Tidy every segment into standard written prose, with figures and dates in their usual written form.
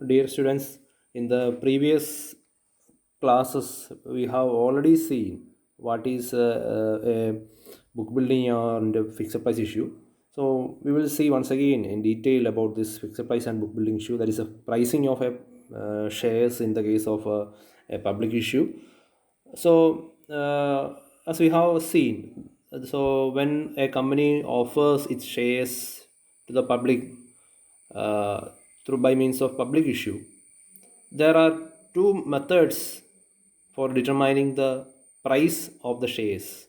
Dear students, in the previous classes, we have already seen what is a book building and a fixed price issue. So we will see once again in detail about this fixed price and book building issue. That is a pricing of a shares in the case of a public issue. So as we have seen, so when a company offers its shares to the public uh, through by means of public issue, there are two methods for determining the price of the shares.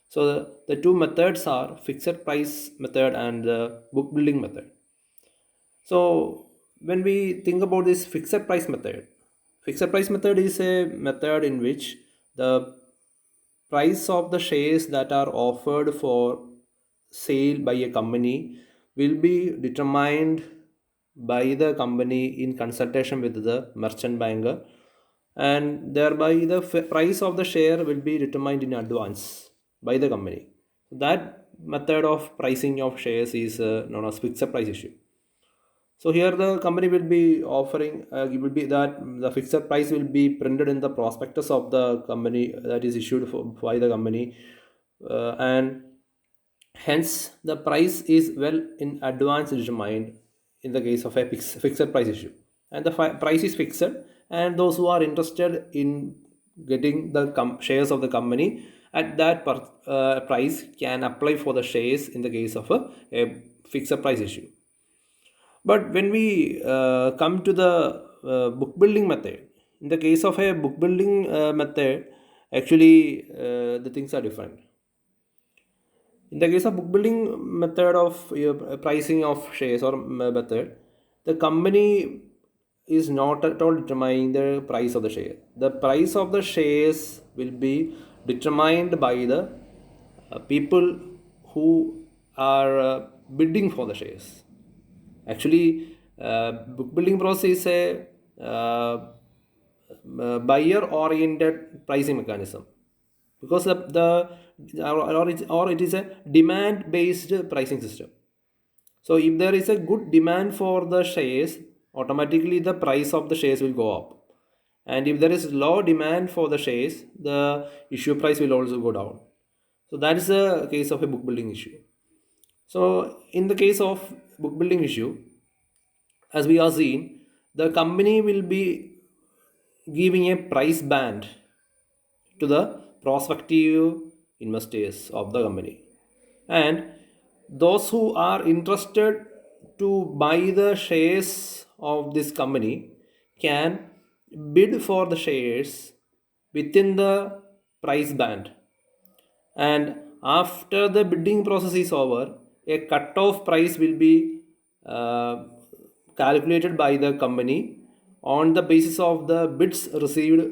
So the two methods are fixed price method and the book building method. So when we think about this fixed price method is a method in which the price of the shares that are offered for sale by a company will be determined by the company in consultation with the merchant banker, and thereby the price of the share will be determined in advance by the company. That method of pricing of shares is known as fixed price issue. So here the company will be offering, it will be that the fixed price will be printed in the prospectus of the company that is issued by the company, and hence the price is well in advance determined in the case of a fixed price issue, and the price is fixed, and those who are interested in getting the shares of the company at that price can apply for the shares in the case of a fixed price issue. But when we come to the book building method, in the case of a book building method, actually the things are different. In the case of book building method of pricing of shares or method, the company is not at all determining the price of the share. The price of the shares will be determined by the people who are bidding for the shares. Actually, book building process is a buyer oriented pricing mechanism, because or it is a demand based pricing system. So if there is a good demand for the shares, automatically the price of the shares will go up, and if there is low demand for the shares, the issue price will also go down. So that is the case of a book building issue. So in the case of book building issue, as we are seeing, the company will be giving a price band to the prospective investors of the company, and those who are interested to buy the shares of this company can bid for the shares within the price band, and after the bidding process is over, a cut-off price will be uh, calculated by the company on the basis of the bids received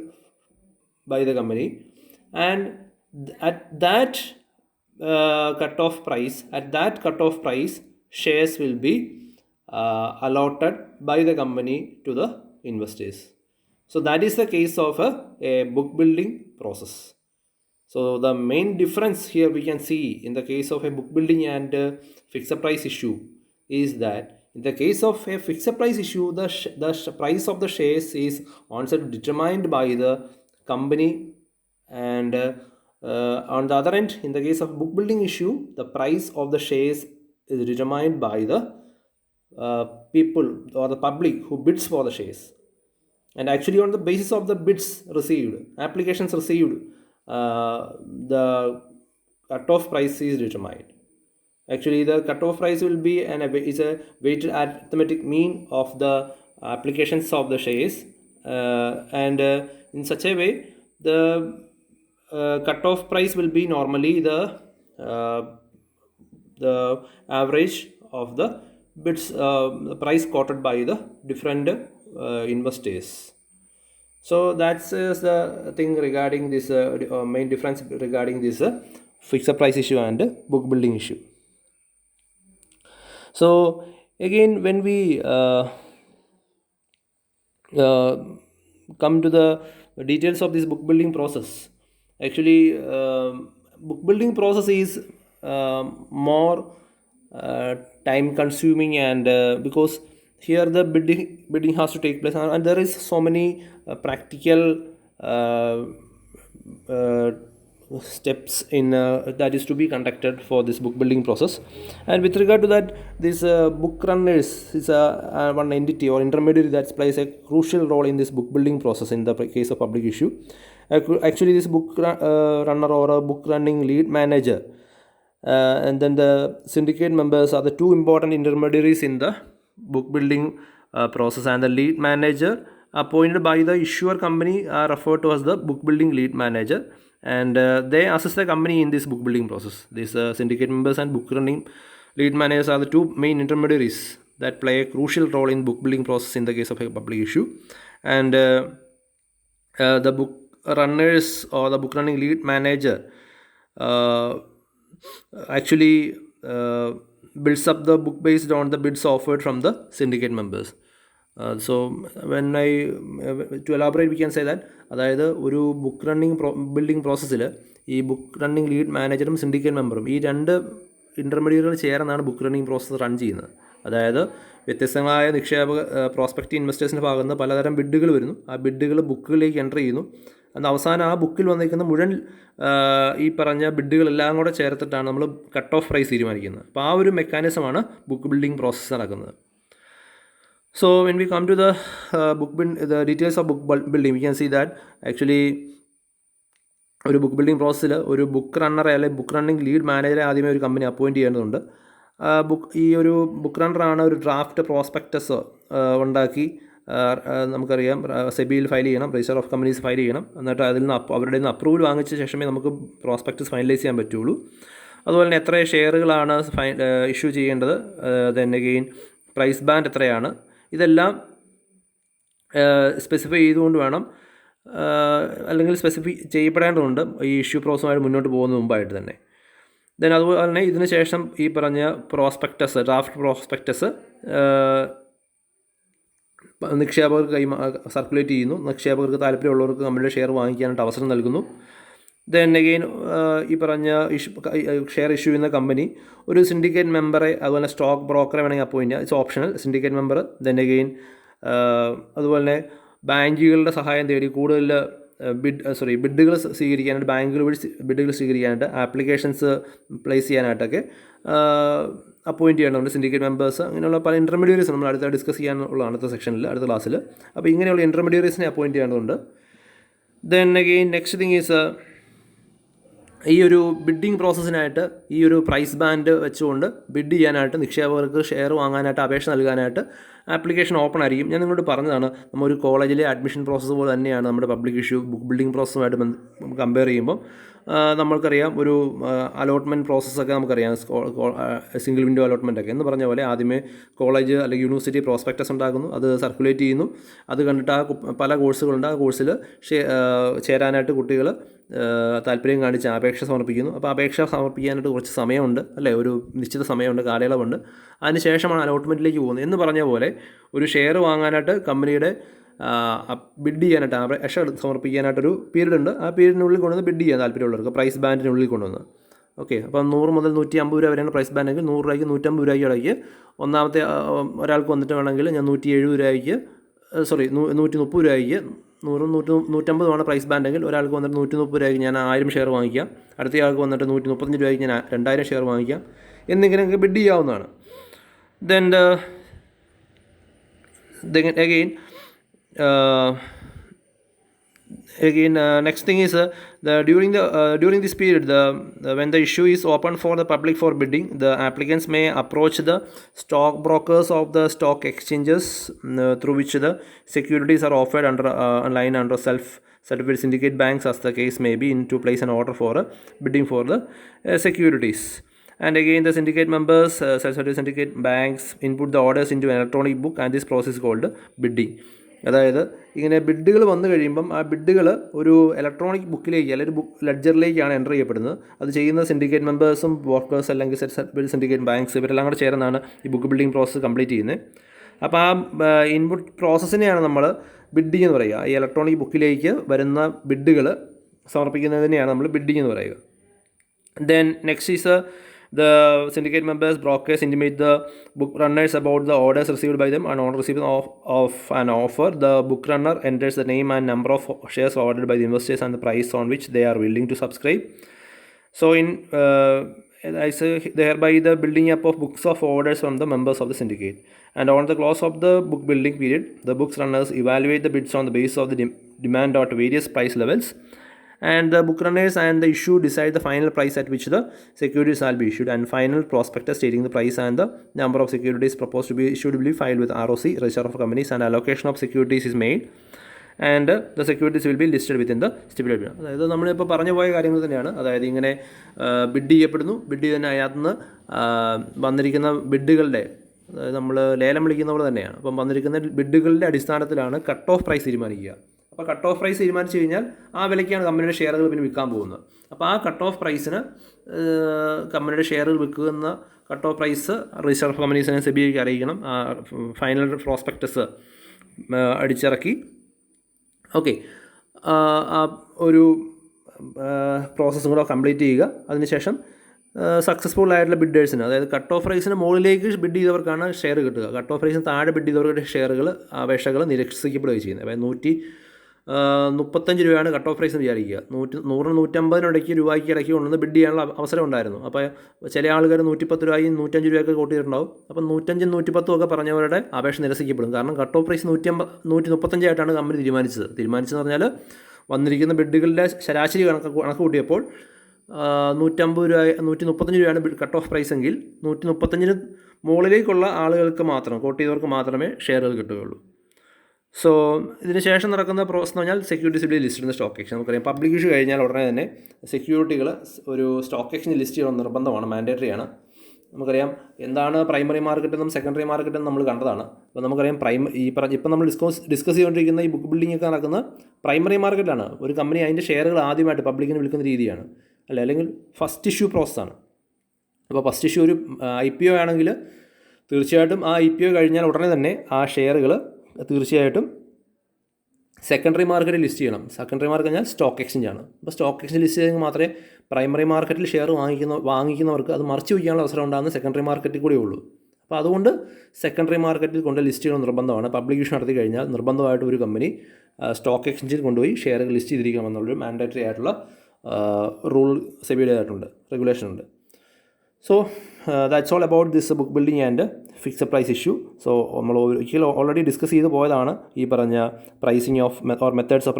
by the company, and at that cutoff price shares will be allotted by the company to the investors. So that is the case of a book building process. So the main difference here we can see in the case of a book building and fixed price issue is that in the case of a fixed price issue, the price of the shares is also determined by the company, and on the other end, in the case of book building issue, the price of the shares is determined by the people or the public who bids for the shares. And actually on the basis of the bids received, applications received, the cutoff price is determined. Actually the cutoff price will be is a weighted arithmetic mean of the applications of the shares, and in such a way the cutoff price will be normally uh, the average of the bids, the price quoted by the different investors. So that's the thing regarding this main difference regarding this fixed price issue and book building issue. So again, when we uh, come to the details of this book building process, actually book building process is more time consuming, and because here the bidding has to take place, and there is so many practical steps in that is to be conducted for this book building process. And with regard to that, this book runners is one entity or intermediary that plays a crucial role in this book building process in the case of public issue. Actually, this book runner or a book running lead manager and then the syndicate members are the two important intermediaries in the book building process, and the lead manager appointed by the issuer company are referred to as the book building lead manager, and they assist the company in this book building process. These syndicate members and book running lead managers are the two main intermediaries that play a crucial role in book building process in the case of a public issue. And the book runners or the book running lead manager actually builds up the book based on the bids offered from the syndicate members. So when to elaborate, we can say that അതായത് ഒരു book running building പ്രോസസ്സിൽ ഈ book running lead മാനേജറും syndicate മെമ്പറും ഈ രണ്ട് ഇൻ്റർമീഡിയറ്റുകൾ ചേർന്നാണ് book running process run ചെയ്യുന്നത്. അതായത് വ്യത്യസ്തങ്ങളായ നിക്ഷേപക പ്രോസ്പെക്റ്റീവ് ഇൻവെസ്റ്റേഴ്സിൻ്റെ ഭാഗത്ത് നിന്ന് പലതരം ബിഡുകൾ വരുന്നു. ആ ബിഡുകൾ ബുക്കുകളിലേക്ക് എൻ്റർ ചെയ്യുന്നു. അന്ന് അവസാനം ആ ബുക്കിൽ വന്നിരിക്കുന്ന മുഴുവൻ ഈ പറഞ്ഞ ബിഡുകളെല്ലാം കൂടെ ചേർത്തിട്ടാണ് നമ്മൾ കട്ട് ഓഫ് പ്രൈസ് തീരുമാനിക്കുന്നത്. അപ്പോൾ ആ ഒരു മെക്കാനിസമാണ് ബുക്ക് ബിൽഡിംഗ് പ്രോസസ്സ് നടക്കുന്നത്. So when we come to the the details of book building, we can see that actually ഒരു ബുക്ക് ബിൽഡിംഗ് പ്രോസസ്സിൽ ഒരു ബുക്ക് റണ്ണറെ അല്ലെങ്കിൽ ബുക്ക് റണ്ണിങ് ലീഡ് മാനേജറെ ആദ്യമേ ഒരു കമ്പനി അപ്പോയിൻറ്റ് ചെയ്യേണ്ടതുണ്ട്. ഈ ഒരു ബുക്ക് റണ്ണറാണ് ഒരു ഡ്രാഫ്റ്റ് പ്രോസ്പെക്ടസ് ഉണ്ടാക്കി നമുക്കറിയാം സെബിയിൽ ഫയൽ ചെയ്യണം, രജിസ്റ്റർ ഓഫ് കമ്പനീസ് ഫയൽ ചെയ്യണം. എന്നിട്ട് അതിൽ നിന്ന് അവരുടെ നിന്ന് അപ്രൂവൽ വാങ്ങിച്ച ശേഷമേ നമുക്ക് പ്രോസ്പെക്ടസ് ഫൈനലൈസ് ചെയ്യാൻ പറ്റുള്ളൂ. അതുപോലെ തന്നെ എത്ര ഷെയറുകളാണ് ഇഷ്യൂ ചെയ്യേണ്ടത്, ദെൻ അഗെയിൻ പ്രൈസ് ബാൻഡ് എത്രയാണ്, ഇതെല്ലാം സ്പെസിഫൈ ചെയ്തുകൊണ്ട് വേണം അല്ലെങ്കിൽ സ്പെസിഫൈ ചെയ്യപ്പെടേണ്ടതുണ്ട് ഈ ഇഷ്യൂ പ്രോസസ്സുമായിട്ട് മുന്നോട്ട് പോകുന്ന മുമ്പായിട്ട് തന്നെ. ദെൻ അതുപോലെ തന്നെ ഇതിന് ശേഷം ഈ പറഞ്ഞ പ്രോസ്പെക്ടസ്, ഡ്രാഫ്റ്റ് പ്രോസ്പെക്ടസ് നിക്ഷേപകർക്ക് സർക്കുലേറ്റ് ചെയ്യുന്നു. നിക്ഷേപകർക്ക് താല്പര്യമുള്ളവർക്ക് കമ്പനിയുടെ ഷെയർ വാങ്ങിക്കാനായിട്ട് അവസരം നൽകുന്നു. ദെൻ അഗെയിൻ ഈ പറഞ്ഞ ഷെയർ ഇഷ്യൂ ചെയ്യുന്ന കമ്പനി ഒരു സിൻഡിക്കേറ്റ് മെമ്പറെ അതുപോലെ സ്റ്റോക്ക് ബ്രോക്കറെ വേണമെങ്കിൽ അപ്പോയിൻ്റ് ചെയ്യാം. It's optional, syndicate member. Then again അതുപോലെ തന്നെ ബാങ്കുകളുടെ സഹായം തേടി കൂടുതൽ ബിഡുകൾ സ്വീകരിക്കാനായിട്ട്, ബാങ്കുകൾ വഴി ബിഡുകൾ സ്വീകരിക്കാനായിട്ട്, ആപ്ലിക്കേഷൻസ് പ്ലേസ് ചെയ്യാനായിട്ടൊക്കെ അപ്പോയിൻറ്റ് ചെയ്യേണ്ടതുണ്ട് സിൻഡിക്കേറ്റ് മെമ്പേഴ്സ്. അങ്ങനെയുള്ള പല ഇൻ്റർമീഡിയറീസ് നമ്മൾ അടുത്ത ഡിസ്കസ് ചെയ്യാനുള്ള അടുത്ത സെക്ഷനിൽ, അടുത്ത ക്ലാസ്സിൽ. അപ്പോൾ ഇങ്ങനെയുള്ള ഇൻ്റർമീഡിയറീസിനെ അപ്പോയിൻറ്റ് ചെയ്യേണ്ടതുണ്ട്. Then again next thing is ഈ ഒരു ബിഡ്ഡിങ് പ്രോസസ്സിനായിട്ട് ഈ ഒരു പ്രൈസ് ബാൻഡ് വെച്ചുകൊണ്ട് ബിഡ് ചെയ്യാനായിട്ട് നിക്ഷേപകർക്ക് ഷെയർ വാങ്ങാനായിട്ട് അപേക്ഷ നൽകാനായിട്ട് ആപ്ലിക്കേഷൻ ഓപ്പൺ ആയിരിക്കും. ഞാൻ നിങ്ങളോട് പറഞ്ഞതാണ്, നമ്മൾ ഒരു കോളേജിലെ അഡ്മിഷൻ പ്രോസസ്സ് പോലെ തന്നെയാണ് നമ്മുടെ പബ്ലിക് ഇഷ്യൂ ബുക്ക് ബിൽഡിംഗ് പ്രോസസ്സുമായിട്ട് കമ്പയർ ചെയ്യുമ്പോൾ. നമ്മൾക്കറിയാം ഒരു അലോട്ട്മെൻറ്റ് പ്രോസസ്സൊക്കെ നമുക്കറിയാം, സിംഗിൾ വിൻഡോ അലോട്ട്മെൻറ്റൊക്കെ എന്ന് പറഞ്ഞ പോലെ ആദ്യമേ കോളേജ് അല്ലെങ്കിൽ യൂണിവേഴ്സിറ്റി പ്രോസ്പെക്ടസ് ഉണ്ടാക്കുന്നു, അത് സർക്കുലേറ്റ് ചെയ്യുന്നു. അത് കണ്ടിട്ട് പല കോഴ്സുകളുണ്ട്, ആ കോഴ്സിൽ ചേരാനായിട്ട് കുട്ടികൾ താല്പര്യം കാണിച്ച് അപേക്ഷ സമർപ്പിക്കുന്നു. അപ്പോൾ അപേക്ഷ സമർപ്പിക്കാനായിട്ട് കുറച്ച് സമയമുണ്ട്, അല്ലേ, ഒരു നിശ്ചിത സമയമുണ്ട്, കാലയളവുണ്ട്. അതിന് ശേഷമാണ് അലോട്ട്മെൻറ്റിലേക്ക് പോകുന്നത്. എന്ന് പറഞ്ഞ പോലെ ഒരു ഷെയർ വാങ്ങാനായിട്ട് കമ്പനിയുടെ ബിഡ് ചെയ്യാനായിട്ട് അപേക്ഷ സമർപ്പിക്കാനായിട്ടൊരു പീരീഡ് ഉണ്ട്. ആ പീരീഡിനുള്ളിൽ കൊണ്ടുവന്ന് ബിഡ് ചെയ്യാൻ താല്പര്യമുള്ളവർക്ക് പ്രൈസ് ബാൻഡിനുള്ളിൽ കൊണ്ടുവന്ന്. ഓക്കെ, അപ്പോൾ 100 മുതൽ 150 രൂപ വരെയാണ് പ്രൈസ് ബാൻഡെങ്കിൽ 100 രൂപയ്ക്ക് 150 രൂപയ്ക്ക് ഇടയ്ക്ക് ഒന്നാമത്തെ ഒരാൾക്ക് വന്നിട്ട് വേണമെങ്കിൽ ഞാൻ 170 രൂപയ്ക്ക് 130 രൂപയ്ക്ക് 150 പ്രൈസ് ബാൻഡെങ്കിൽ ഒരാൾക്ക് വന്നിട്ട് 130 രൂപയ്ക്ക് ഞാൻ 1000 ഷെയർ വാങ്ങിക്കാം. അടുത്തയാൾക്ക് വന്നിട്ട് 135 രൂപയ്ക്ക് ഞാൻ 2000 ഷെയർ വാങ്ങിക്കാം എന്നിങ്ങനെയൊക്കെ ബിഡ് ചെയ്യാവുന്നതാണ്. Then next thing is during this period, when the issue is open for the public for bidding, the applicants may approach the stock brokers of the stock exchanges through which the securities are offered online under self-certified syndicate banks, as the case may be, to place an order for bidding for the securities. And again, the syndicate members, self-certified syndicate banks, input the orders into an electronic book, and this process is called bidding. അതായത് ഇങ്ങനെ ബിഡുകൾ വന്നു കഴിയുമ്പം ആ ബിഡുകൾ ഒരു electronic ബുക്കിലേക്ക് അല്ലെങ്കിൽ book ലെഡ്ജറിലേക്കാണ് enter ചെയ്യപ്പെടുന്നത്. അത് ചെയ്യുന്ന സിൻഡിക്കേറ്റ് മെമ്പേഴ്സും ബ്രോക്കേഴ്സ് അല്ലെങ്കിൽ സിൻഡിക്കേറ്റ് ബാങ്ക്സ് ഇവരെല്ലാം കൂടെ ചേർന്നാണ് ഈ ബുക്ക് ബിൽഡിംഗ് പ്രോസസ്സ് കംപ്ലീറ്റ് ചെയ്യുന്നത്. അപ്പോൾ ആ ഇൻപുട്ട് പ്രോസസ്സിനെയാണ് നമ്മൾ ബിഡ്ഡിംഗ് എന്ന് പറയുക. ഈ ഇലക്ട്രോണിക് ബുക്കിലേക്ക് വരുന്ന ബിഡുകൾ സമർപ്പിക്കുന്നതിനെയാണ് നമ്മൾ ബിഡ്ഡിംഗ് എന്ന് പറയുക. Then next is The syndicate members, brokers intimate the book runners about the orders received by them, and on receipt of an offer, the book runner enters the name and number of shares ordered by the investors and the price on which they are willing to subscribe. So I say thereby the building up of books of orders from the members of the syndicate. And on the close of the book building period, the books runners evaluate the bids on the basis of the demand at various price levels, and the book runners and the issue decide the final price at which the securities shall be issued, and final prospectus stating the price and the number of securities proposed to be issued will be filed with ROC, Register of Companies, and allocation of securities is made, and the securities will be listed within the stipulated period. അതായത് നമ്മളിപ്പോൾ പറഞ്ഞു പോയ കാര്യങ്ങൾ തന്നെയാണ്. അതായത് ഇങ്ങനെ bid ചെയ്യപ്പെടുന്നു, bid ചെയ്തതിന് അതിനകത്തുനിന്ന് വന്നിരിക്കുന്ന ബിഡുകളുടെ, അതായത് നമ്മൾ ലേലം വിളിക്കുന്ന പോലെ തന്നെയാണ്. അപ്പം വന്നിരിക്കുന്ന ബിഡുകളുടെ അടിസ്ഥാനത്തിലാണ് കട്ട് ഓഫ് പ്രൈസ് തീരുമാനിക്കുക. അപ്പോൾ കട്ട് ഓഫ് പ്രൈസ് തീരുമാനിച്ചു കഴിഞ്ഞാൽ ആ വിലയ്ക്കാണ് കമ്പനിയുടെ ഷെയറുകൾ പിന്നെ വിൽക്കാൻ പോകുന്നത്. അപ്പോൾ ആ കട്ട് ഓഫ് പ്രൈസിന് കമ്പനിയുടെ ഷെയറുകൾ വിൽക്കുന്ന cut off price register of കമ്പനീസിനെ സെബിക്ക് അറിയിക്കണം. ഫൈനൽ പ്രോസ്പെക്ടസ് അടിച്ചിറക്കി ഓക്കെ ഒരു പ്രോസസ്സും കൂടെ കംപ്ലീറ്റ് ചെയ്യുക. അതിനുശേഷം സക്സസ്ഫുൾ ആയിട്ടുള്ള ബിഡേഴ്സിന്, അതായത് കട്ട് ഓഫ് പ്രൈസിന് മുകളിലേക്ക് ബിഡ് ചെയ്തവർക്കാണ് ഷെയർ കിട്ടുക. കട്ട് ഓഫ് പ്രൈസിന് താഴെ ബിഡ് ചെയ്തവരുടെ ഷെയറുകൾ, അപേക്ഷകൾ നിരസിക്കപ്പെടുകയും ചെയ്യുന്നത്. അതായത് 135 രൂപയാണ് കട്ട് ഓഫ് പ്രൈസ് എന്ന് വിചാരിക്കുക. 100-150 രൂപയ്ക്ക് ഇടയ്ക്ക് കൊണ്ടുവന്ന് ബിഡ് ചെയ്യാനുള്ള അവസരം ഉണ്ടായിരുന്നു. അപ്പോൾ ചില ആൾക്കാർ 110 രൂപയും 105 രൂപയൊക്കെ കൂട്ടിയിട്ടുണ്ടാവും. അപ്പം 105-110 ഒക്കെ പറഞ്ഞവരുടെ അപേക്ഷ നിരസിക്കപ്പെടും. കാരണം കട്ട് ഓഫ് പ്രൈസ് 135 ആയിട്ടാണ് കമ്പനി തീരുമാനിച്ചതെന്ന് പറഞ്ഞാൽ വന്നിരിക്കുന്ന ബിഡുകളുടെ ശരാശരി കണക്ക് കൂട്ടിയപ്പോൾ 150 രൂപ 135 രൂപയാണ് കട്ട് ഓഫ് പ്രൈസ് എങ്കിൽ 135 മുകളിലേക്കുള്ള ആളുകൾക്ക് മാത്രം, കോട്ട് ചെയ്തവർക്ക് മാത്രമേ ഷെയറുകൾ കിട്ടുകയുള്ളൂ. സോ ഇതിന് ശേഷം നടക്കുന്ന പ്രോസസ് എന്ന് പറഞ്ഞാൽ സെക്യൂരിറ്റീസ് വിൽ ലിസ്റ്റ് ചെയ്യുന്ന സ്റ്റോക്ക് എക്സ്ചേഞ്ച്. നമുക്കറിയാം പബ്ലിക് ഇഷ്യൂ കഴിഞ്ഞാൽ ഉടനെ തന്നെ സെക്യൂരിറ്റികൾ ഒരു സ്റ്റോക്ക് എക്സ്ചേഞ്ച് ലിസ്റ്റ് ചെയ്യണം, നിർബന്ധമാണ്, മാൻഡേറ്ററി ആണ്. നമുക്കറിയാം എന്താണ് പ്രൈമറി മാർക്കറ്റെന്നും സെക്കൻഡറി മാർക്കറ്റെന്നും നമ്മൾ കണ്ടതാണ്. അപ്പോൾ നമുക്കറിയാം ഇപ്പം നമ്മൾ ഡിസ്കസ് ചെയ്തുകൊണ്ടിരിക്കുന്ന ഈ ബുക്ക് ബിൽഡിംഗ് ഒക്കെ നടക്കുന്ന പ്രൈമറി മാർക്കറ്റിലാണ്. ഒരു കമ്പനി അതിൻ്റെ ഷെയറുകൾ ആദ്യമായിട്ട് പബ്ലിക്കിന് വിൽക്കുന്ന രീതിയാണ്, അല്ലെങ്കിൽ ഫസ്റ്റ് ഇഷ്യൂ പ്രോസസ്സാണ്. അപ്പോൾ ഫസ്റ്റ് ഇഷ്യൂ ഒരു IPO ആണെങ്കിൽ തീർച്ചയായിട്ടും ആ IPO കഴിഞ്ഞാൽ ഉടനെ തന്നെ ആ ഷെയറുകൾ തീർച്ചയായിട്ടും സെക്കൻഡറി മാർക്കറ്റിൽ ലിസ്റ്റ് ചെയ്യണം. സെക്കൻഡറി മാർക്കറ്റ് കഴിഞ്ഞാൽ സ്റ്റോക്ക് എക്സ്ചേഞ്ച് ആണ്. അപ്പോൾ സ്റ്റോക്ക് എക്സ്ചേഞ്ച് ലിസ്റ്റ് ചെയ്തെങ്കിൽ മാത്രമേ പ്രൈമറി മാർക്കറ്റിൽ ഷെയർ വാങ്ങിക്കുന്നവർക്ക് അത് മറിച്ച് വയ്ക്കാനുള്ള അവസരം ഉണ്ടാകുന്ന സെക്കൻഡറി മാർക്കറ്റിൽ കൂടെ ഉള്ളൂ. അപ്പോൾ അതുകൊണ്ട് സെക്കൻഡറി മാർക്കറ്റിൽ കൊണ്ട് ലിസ്റ്റ് ചെയ്യണം നിർബന്ധമാണ്. പബ്ലിക് ഇഷ്യൂ നടത്തി കഴിഞ്ഞാൽ നിർബന്ധമായിട്ട് ഒരു കമ്പനി സ്റ്റോക്ക് എക്സ്ചേഞ്ചിൽ കൊണ്ടുപോയി ഷെയറുകൾ ലിസ്റ്റ് ചെയ്തിരിക്കണമെന്നുള്ളൊരു മാൻഡേറ്ററി ആയിട്ടുള്ള റൂൾ സെബിയുടേതായിട്ടുണ്ട്, റെഗുലേഷൻ ഉണ്ട്. So that's all about this book building and fixed price issue. So നമ്മൾ ഒരിക്കലും ഓൾറെഡി ഡിസ്കസ് ചെയ്ത് പോയതാണ് ഈ പറഞ്ഞ pricing of or methods of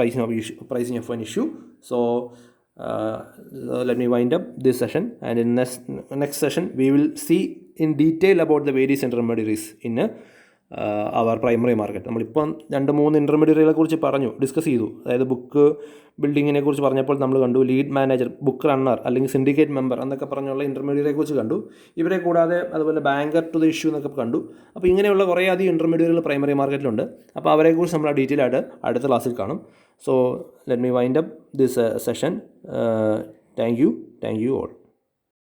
pricing of an issue. So let me wind up this session, and in next session we will see in detail about the various intermediaries in അവർ primary market. നമ്മളിപ്പം 2-3 ഇൻ്റർമീഡിയറ്റുകളെ കുറിച്ച് discuss ചെയ്തു. അതായത് book ബിൽഡിങ്ങിനെ കുറിച്ച് പറഞ്ഞപ്പോൾ നമ്മൾ കണ്ടു lead manager, book runner അല്ലെങ്കിൽ സിൻഡിക്കേറ്റ് മെമ്പർ എന്നൊക്കെ പറഞ്ഞുള്ള ഇൻ്റർമീഡിയറ്റിനെ കുറിച്ച് കണ്ടു. ഇവരെ കൂടാതെ അതുപോലെ ബാങ്കർ ടു ദ ഇഷ്യൂ എന്നൊക്കെ കണ്ടു. അപ്പോൾ ഇങ്ങനെയുള്ള കുറേ അധികം ഇൻ്റർമീഡിയറ്റുകൾ പ്രൈമറി മാർക്കറ്റിലുണ്ട്. അപ്പോൾ അവരെക്കുറിച്ച് നമ്മൾ ഡീറ്റെയിൽ ആയിട്ട് അടുത്ത ക്ലാസ്സിൽ കാണും. So let me wind up this session. Thank you all.